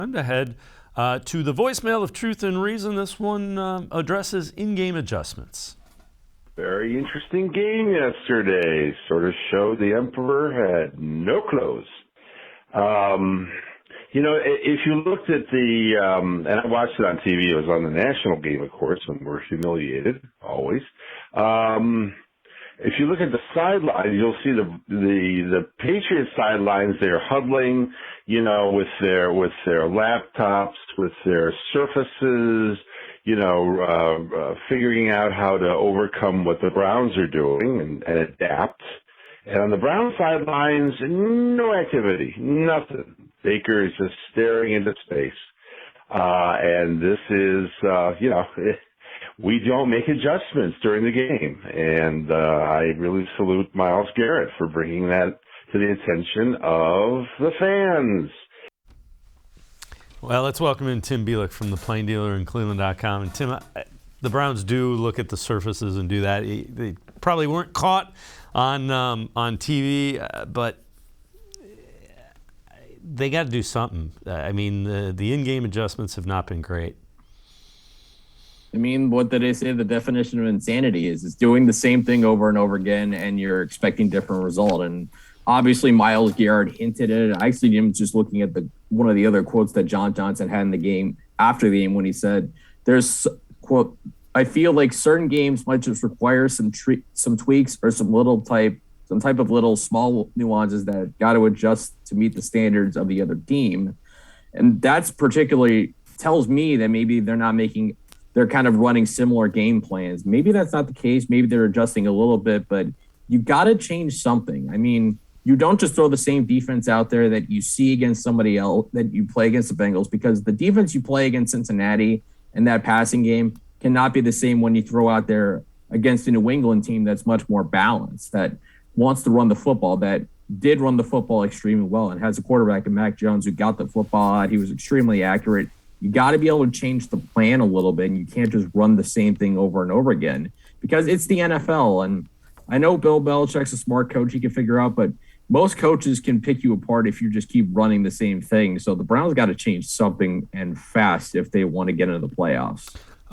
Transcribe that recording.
Time to head to the voicemail of Truth and Reason. This one addresses in-game adjustments. Very interesting game yesterday. Sort of showed the Emperor had no clothes. If you looked at and I watched it on TV, it was on the national game, of course, when we're humiliated, always. If you look at the sidelines, you'll see the Patriots sidelines. They're huddling, with their laptops, with their surfaces, figuring out how to overcome what the Browns are doing and adapt. And on the Browns sidelines, no activity, nothing. Baker is just staring into space. And this is, we don't make adjustments during the game. And I really salute Myles Garrett for bringing that to the attention of the fans. Well, let's welcome in Tim Bielek from the Plain Dealer and cleveland.com. And Tim, the Browns do look at the surfaces and do that. They probably weren't caught on TV, but they got to do something. I mean, the in-game adjustments have not been great. I mean, what did they say the definition of insanity is? It's doing the same thing over and over again, and you're expecting different result. And obviously, Myles Garrett hinted at it. I actually am just looking at one of the other quotes that John Johnson had in the game after the game when he said, "There's quote, I feel like certain games might just require some tweaks or some type of little small nuances that got to adjust to meet the standards of the other team." And that's particularly tells me that maybe they're kind of running similar game plans. Maybe that's not the case. Maybe they're adjusting a little bit, but you got to change something. I mean, you don't just throw the same defense out there that you see against somebody else, that you play against the Bengals, because the defense you play against Cincinnati in that passing game cannot be the same when you throw out there against a New England team that's much more balanced, that wants to run the football, that did run the football extremely well and has a quarterback in Mac Jones who got the football out. He was extremely accurate. You got to be able to change the plan a little bit, and you can't just run the same thing over and over again because it's the NFL. And I know Bill Belichick's a smart coach he can figure out, but most coaches can pick you apart if you just keep running the same thing. So the Browns got to change something and fast if they want to get into the playoffs.